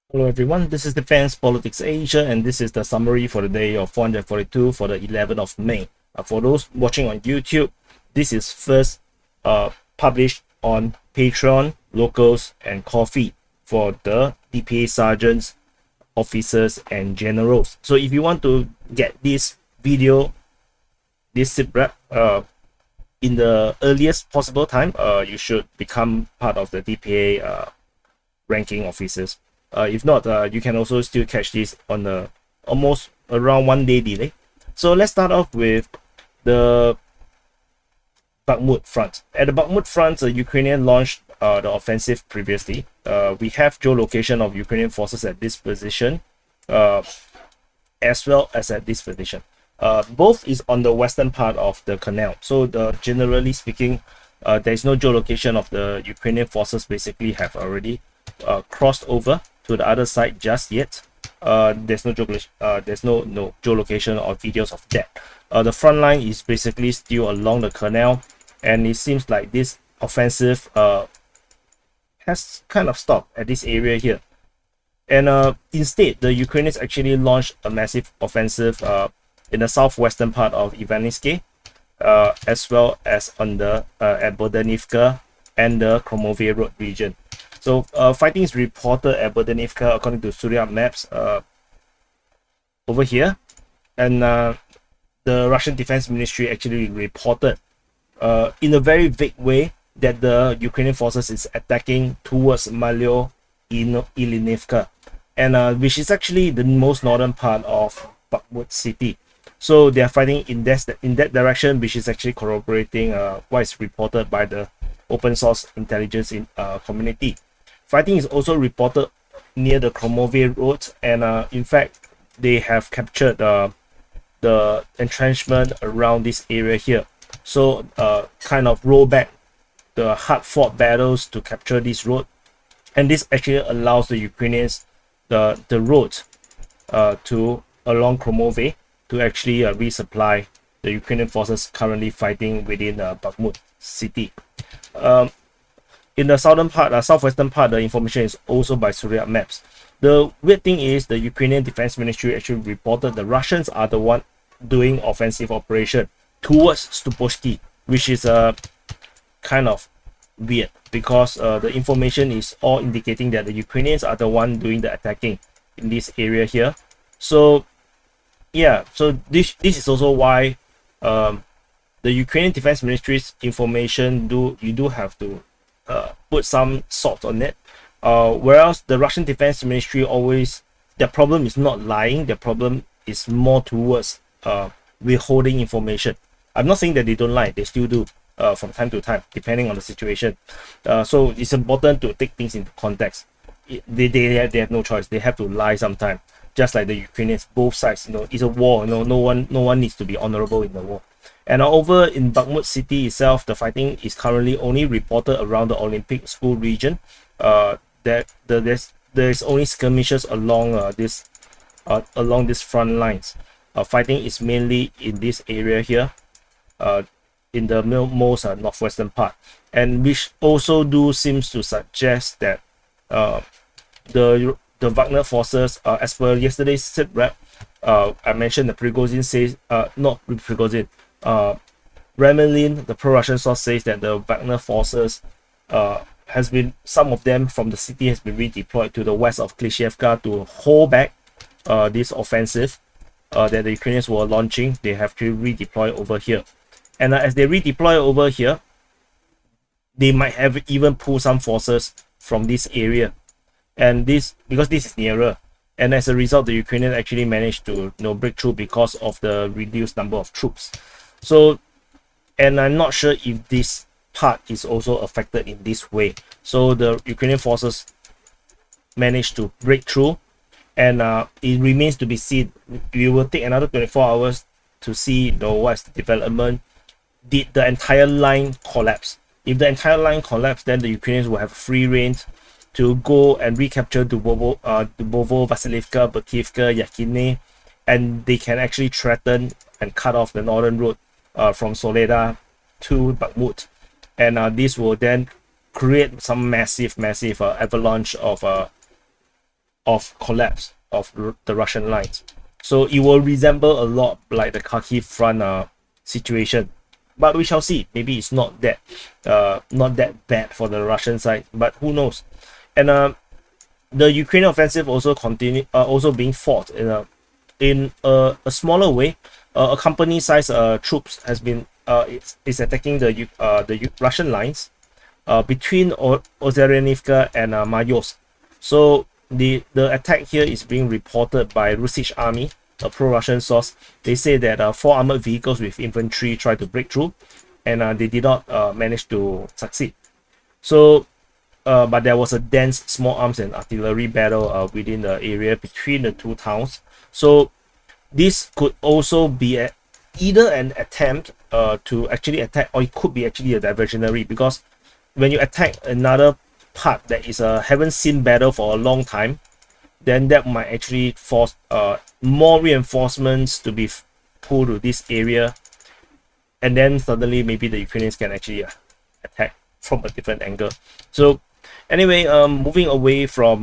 Hello everyone, this is Defense Politics Asia and this is the summary for the day of 442 for the 11th of May. For those watching on YouTube, this is first published on Patreon, Locals and Coffee for the DPA sergeants, officers and generals. So if you want to get this video, this SITREP in the earliest possible time, you should become part of the DPA ranking officers. If not, you can also still catch this on the almost around 1 day delay. So let's start off with the Bakhmut front. At the Bakhmut front, Ukrainian launched the offensive previously. We have geolocation of Ukrainian forces at this position, as well as at this position. Both is on the western part of the canal. So generally speaking, there is no geolocation of the Ukrainian forces. Basically, have already crossed over to the other side just yet. There's no geolocation or videos of that. The front line is basically still along the canal, and it seems like this offensive has kind of stopped at this area here. And instead, the Ukrainians actually launched a massive offensive in the southwestern part of Ivaniske, as well as on the at Avdiivka and the Kreminna Road region. So fighting is reported at Donetsk according to SITREP maps over here, and the Russian Defense Ministry actually reported in a very vague way that the Ukrainian forces is attacking towards Malyo in Ilinivka, and which is actually the most northern part of Bakhmut city. So they are fighting in that direction, which is actually corroborating what is reported by the open source intelligence community. Fighting is also reported near the Kreminna Road, and in fact, they have captured the entrenchment around this area here. So kind of roll back the hard-fought battles to capture this road, and this actually allows the Ukrainians the road to along Kreminna to actually resupply the Ukrainian forces currently fighting within Bakhmut city. In the southern part, southwestern part, the information is also by SITREP maps. The weird thing is the Ukrainian Defense Ministry actually reported the Russians are the one doing offensive operation towards Stupovsky, which is kind of weird because the information is all indicating that the Ukrainians are the one doing the attacking in this area here. So yeah, so this is also why the Ukrainian Defense Ministry's information you do have to put some salt on it, whereas the Russian Defense Ministry always, their problem is not lying, their problem is more towards withholding information. I'm not saying that they don't lie, they still do from time to time depending on the situation. So it's important to take things into context. They have no choice, they have to lie sometime, just like the Ukrainians. Both sides, it's a war, no one needs to be honorable in the war. And over in Bakhmut city itself, the fighting is currently only reported around the Olympic School region. There's only skirmishes along this front lines. Fighting is mainly in this area here, in the most northwestern part, and which also seems to suggest that the Wagner forces, as per yesterday's SITREP, I mentioned the Prigozhin says, not Prigozhin, Kremlin, the pro-Russian source, says that the Wagner forces some of them from the city has been redeployed to the west of Klishevka to hold back this offensive that the Ukrainians were launching. They have to redeploy over here, and as they redeploy over here, they might have even pulled some forces from this area, and this because this is nearer. And as a result, the Ukrainians actually managed to break through because of the reduced number of troops. So, and I'm not sure if this part is also affected in this way. So the Ukrainian forces managed to break through, and it remains to be seen. We will take another 24 hours to see what's the development. Did the entire line collapse? If the entire line collapsed, then the Ukrainians will have free reign to go and recapture Dubovo, Vasilivka, Bakhmut, Yakine, and they can actually threaten and cut off the northern road from Soleda to Bakhmut, and this will then create some massive avalanche of collapse of the Russian lines. So it will resemble a lot like the Kharkiv front situation, but we shall see. Maybe it's not that bad for the Russian side, but who knows. And the Ukrainian offensive also also being fought in a smaller way. A company size troops has been is attacking the Russian lines between Ozeryanivka and Mayosk. So the attack here is being reported by Russisch army, a pro-Russian source. They say that 4 armored vehicles with infantry tried to break through, and they did not manage to succeed. So but there was a dense small arms and artillery battle within the area between the two towns. So this could also be either an attempt to actually attack, or it could be actually a diversionary, because when you attack another part that is a haven't seen battle for a long time, then that might actually force more reinforcements to be pulled to this area, and then suddenly maybe the Ukrainians can actually attack from a different angle. So anyway, moving away from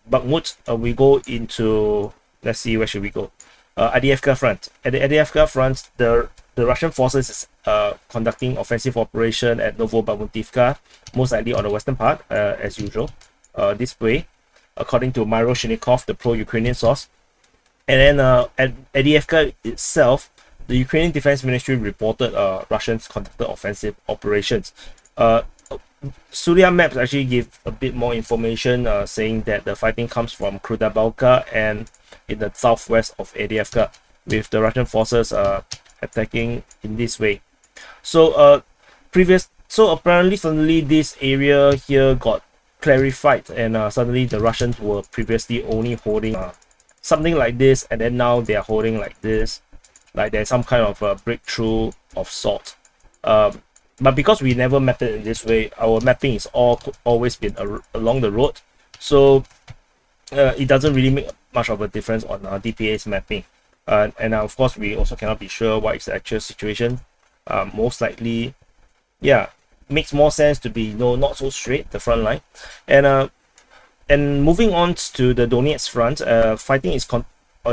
Bakhmut, we go into, let's see, where should we go? Avdiivka front. At the Avdiivka front, the Russian forces is conducting offensive operation at Novobakhmutivka, most likely on the western part, as usual, this way, according to Myro Shinikov, the pro-Ukrainian source. And then at Avdiivka itself, the Ukrainian Defense Ministry reported Russians conducted offensive operations. Surya Maps actually give a bit more information, saying that the fighting comes from Krudabalka and in the southwest of Avdiivka, with the Russian forces attacking in this way. So apparently suddenly this area here got clarified, and suddenly the Russians were previously only holding something like this, and then now they are holding like this, like there's some kind of a breakthrough of sort. But because we never mapped it in this way, our mapping is always been along the road, so it doesn't really make much of a difference on DPA's mapping. And of course, we also cannot be sure what is the actual situation. Most likely, yeah, makes more sense to be not so straight, the front line. And moving on to the Donetsk front, fighting is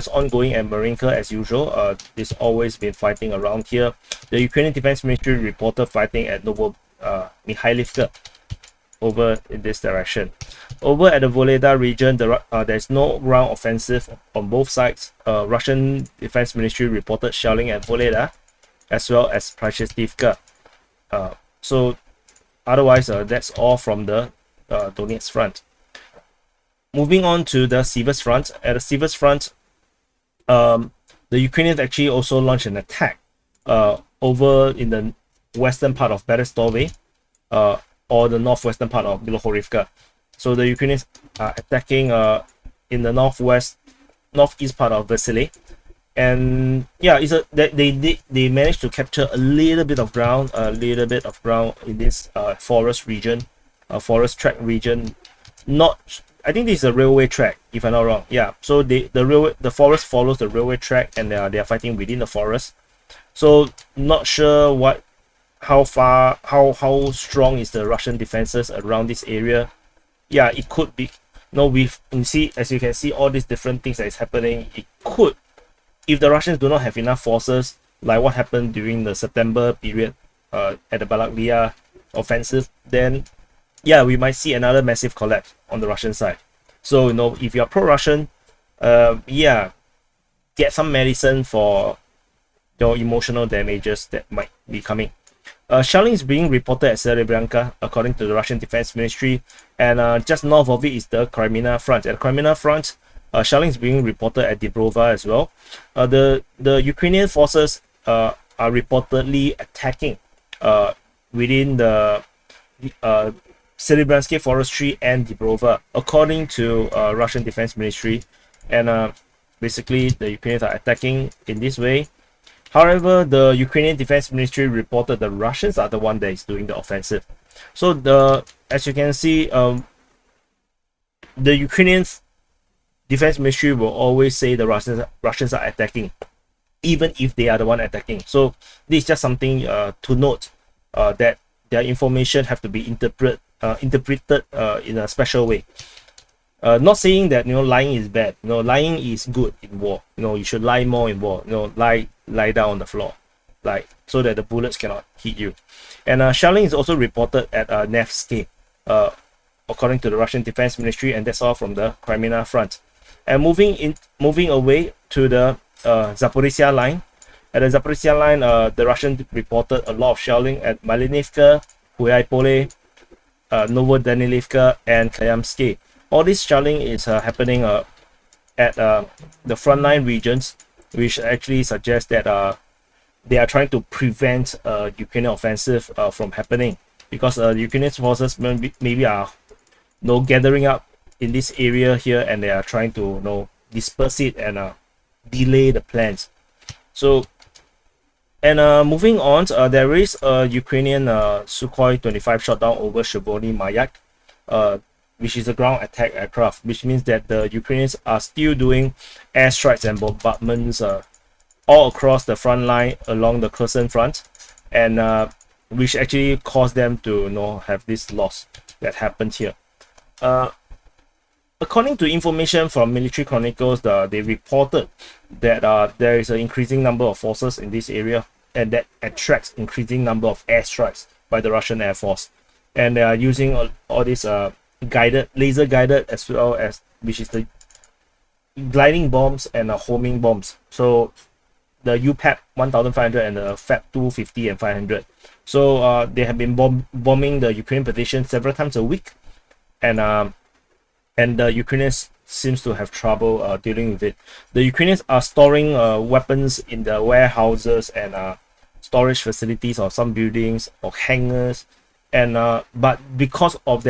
ongoing at Marinka as usual. There's always been fighting around here. The Ukrainian Defense Ministry reported fighting at Mihailivka over in this direction. Over at the Voleda region, there's no ground offensive on both sides. Russian Defense Ministry reported shelling at Voleda as well as Prashestivka. So otherwise, that's all from the Donetsk front. Moving on to the Siversk front. At the Siversk front, the Ukrainians actually also launched an attack over in the western part of Berestove, or the northwestern part of Bilohorivka. So the Ukrainians are attacking in the northeast part of Vasily, and yeah, they managed to capture a little bit of ground in this forest region, forest track region. I think this is a railway track, if I'm not wrong. Yeah, so the forest follows the railway track, and they are fighting within the forest. So not sure how strong is the Russian defenses around this area. Yeah, it could be. As you can see, all these different things that is happening. It could, if the Russians do not have enough forces, like what happened during the September period at the Bakhmut offensive, then yeah, we might see another massive collapse on the Russian side. So if you are pro-Russian, yeah, get some medicine for your emotional damages that might be coming. Shelling is being reported at Serebrenka, according to the Russian Defense Ministry, and just north of it is the Kreminna front. At the Kreminna front, shelling is being reported at Dibrova as well. The Ukrainian forces are reportedly attacking within the Serebrenska forestry and Dibrova, according to Russian Defense Ministry, and basically the Ukrainians are attacking in this way. However, the Ukrainian Defense Ministry reported the Russians are the one that is doing the offensive. So as you can see, the Ukrainian Defense Ministry will always say the Russians are attacking, even if they are the one attacking. So this is just something to note, that their information have to be interpreted in a special way. Not saying that lying is bad. Lying is good in war. You should lie more in war. Lie down on the floor, like so that the bullets cannot hit you. And shelling is also reported at Nevsky, according to the Russian Defense Ministry, and that's all from the Kreminna front. And moving away to the Zaporizhzhia line. At the Zaporizhzhia line, the Russian reported a lot of shelling at Malinivka, Huaypole, Novodanilivka, and Kayamsky. All this shelling is happening at the frontline regions, which actually suggests that they are trying to prevent Ukrainian offensive from happening, because Ukrainian forces maybe are gathering up in this area here, and they are trying to disperse it and delay the plans. So, and moving on, there is a Ukrainian Sukhoi 25 shot down over Shevoni Mayak, which is a ground attack aircraft, which means that the Ukrainians are still doing airstrikes and bombardments all across the front line along the Kherson front, and which actually caused them to have this loss that happened here. According to information from military chronicles, they reported that there is an increasing number of forces in this area, and that attracts increasing number of airstrikes by the Russian Air Force, and they are using all these laser guided, as well as which is the gliding bombs and homing bombs. So the UPAP 1500 and the FAP 250 and 500. So they have been bombing the Ukrainian position several times a week, and the Ukrainians seems to have trouble dealing with it. The Ukrainians are storing weapons in the warehouses and storage facilities of some buildings or hangars, and but because of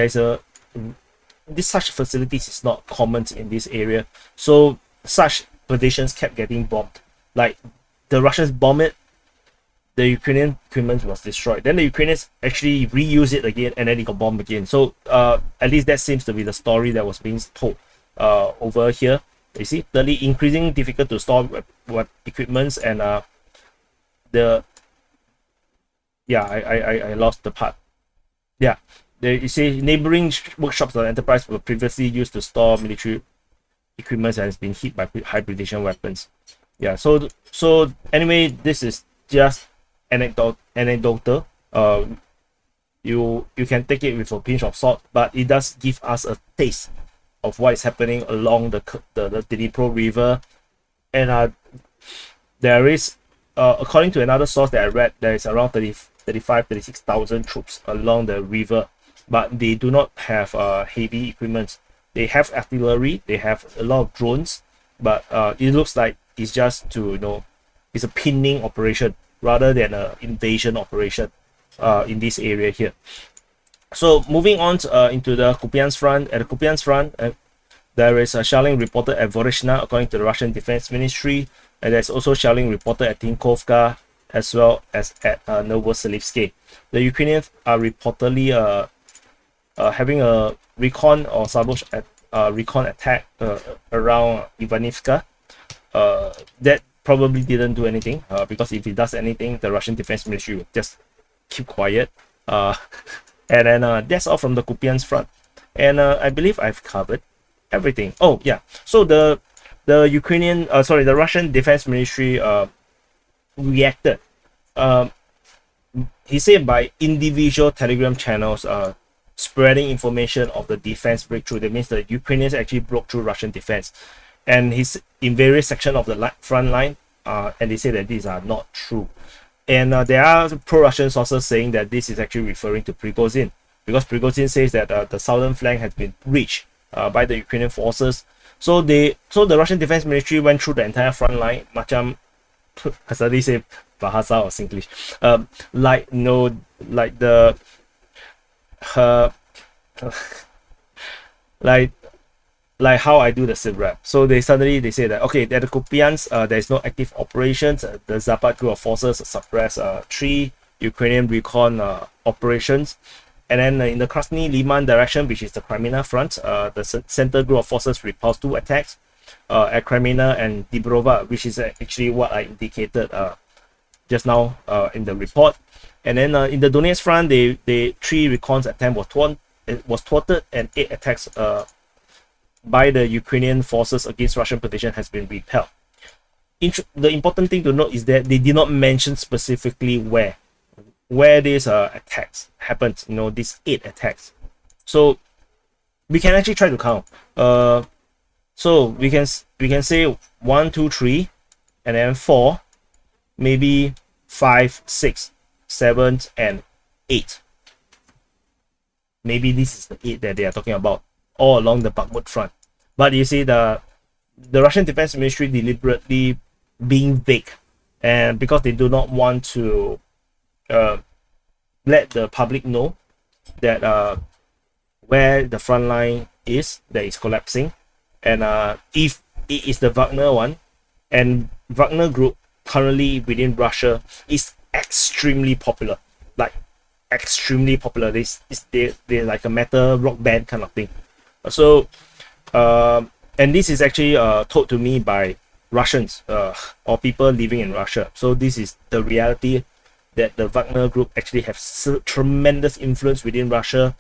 such facilities is not common in this area, so such positions kept getting bombed. Like the Russians bomb it, the Ukrainian equipment was destroyed. Then the Ukrainians actually reuse it again, and then it got bombed again. So at least that seems to be the story that was being told over here. You see, thirdly, increasing difficult to store equipments, and I lost the part. Yeah, you see, neighboring workshops or enterprise were previously used to store military equipment and has been hit by high precision weapons. Yeah, so anyway, this is just anecdotal. You can take it with a pinch of salt, but it does give us a taste of what is happening along the Dnipro River, and there is, according to another source that I read, there is around 36,000 troops along the river, but they do not have heavy equipment. They have artillery, they have a lot of drones, but it looks like it's just it's a pinning operation rather than an invasion operation in this area here. So moving on into the Kupiansk front. At the Kupiansk front, there is a shelling reported at Voronezh, according to the Russian Defense Ministry, and there's also shelling reported at Tinkovka as well as at Novoselivsky. The Ukrainians are reportedly having a recon or sabotage recon attack around Ivanivka. That probably didn't do anything, because if it does anything, the Russian Defense Ministry would just keep quiet. And then that's all from the Kupiansk front, and I believe I've covered everything. Oh yeah, so the Russian Defense Ministry reacted. He said by individual Telegram channels spreading information of the defense breakthrough. That means the Ukrainians actually broke through Russian defense, and he's in various sections of the front line, and they say that these are not true. And there are pro-Russian sources saying that this is actually referring to Prigozhin, because Prigozhin says that the southern flank has been reached by the Ukrainian forces. So the Russian Defense Ministry went through the entire front line, macam, I suddenly say Bahasa or Singlish, like how I do the SITREP. So they say that, okay, at the Kupiansk, there is no active operations. The Zapad group of forces suppress 3 Ukrainian recon operations. And then in the Krasny Liman direction, which is the Kreminna front, the center group of forces repulsed 2 attacks at Kreminna and Dibrova, which is actually what I indicated just now in the report. And then in the Donetsk front, they 3 recon attempt was thwarted, and 8 attacks by the Ukrainian forces against Russian position has been repelled. The important thing to note is that they did not mention specifically where these attacks happened. You know, these 8 attacks. So we can actually try to count. So we can say 1, 2, 3, and then 4, maybe 5, 6, 7, and 8. Maybe this is the 8 that they are talking about all along the Bakhmut front. But you see, the Russian Defense Ministry deliberately being vague, and because they do not want to let the public know that where the front line is that is collapsing, and if it is the Wagner one, and Wagner group currently within Russia is extremely popular, like extremely popular. They're like a metal rock band kind of thing. So and this is actually told to me by Russians or people living in Russia. So this is the reality, that the Wagner group actually have tremendous influence within Russia.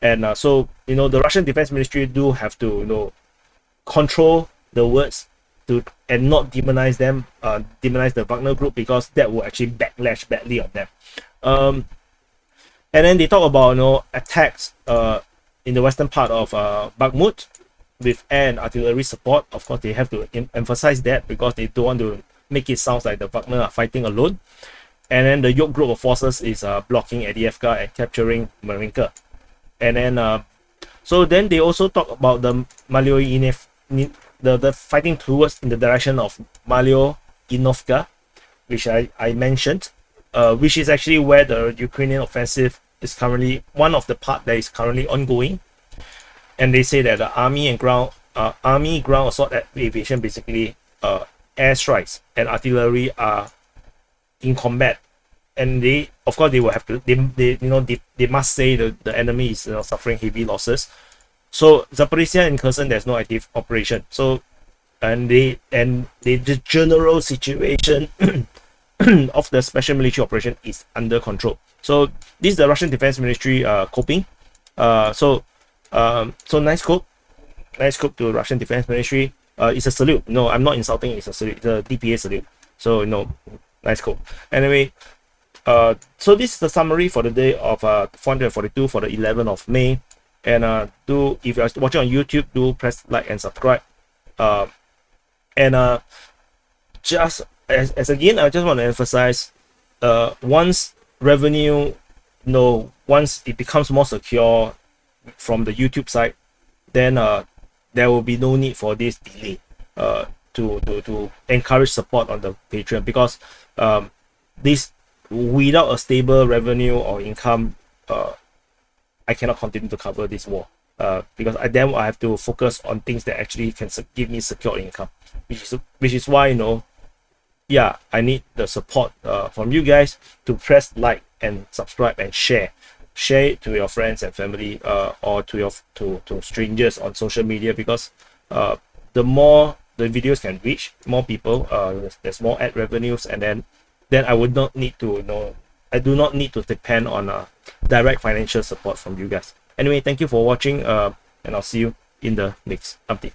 And so, you know, the Russian Defense Ministry do have to, you know, control the words and not demonize them, demonize the Wagner group, because that will actually backlash badly on them. And then they talk about, you know, attacks in the western part of Bakhmut with air and artillery support. Of course, they have to emphasize that because they don't want to make it sound like the Wagner are fighting alone. And then the Yoke group of forces is blocking Avdiivka and capturing Marinka. And then so then they also talk about the the fighting towards in the direction of Malyo-Inovka, which I mentioned, which is actually where the Ukrainian offensive is currently, one of the part that is currently ongoing. And they say that the army ground assault aviation, basically airstrikes and artillery are in combat, and they, of course, they will have to, they must say the enemy is, you know, suffering heavy losses. So Zaporizhzhia and Kherson, there's no active operation. So the general situation of the special military operation is under control. So this is the Russian Defense Ministry coping. So nice scope to Russian Defense Ministry. It's a salute. No, I'm not insulting. It's a salute. It's a DPA salute. So, you know, nice scope. Anyway, so this is the summary for the day of 442 for the 11th of May. And if you're watching on YouTube, do press like and subscribe. Just as again, I just want to emphasize, once revenue, once it becomes more secure from the YouTube side, then there will be no need for this delay to encourage support on the Patreon, because this, without a stable revenue or income, I cannot continue to cover this war, because then I have to focus on things that actually can give me secure income, which is why, yeah, I need the support from you guys to press like and subscribe and share it to your friends and family, or to strangers on social media, because the more the videos can reach more people, there's more ad revenues, and then I would not need to, I do not need to depend on direct financial support from you guys. Anyway, thank you for watching, and I'll see you in the next update.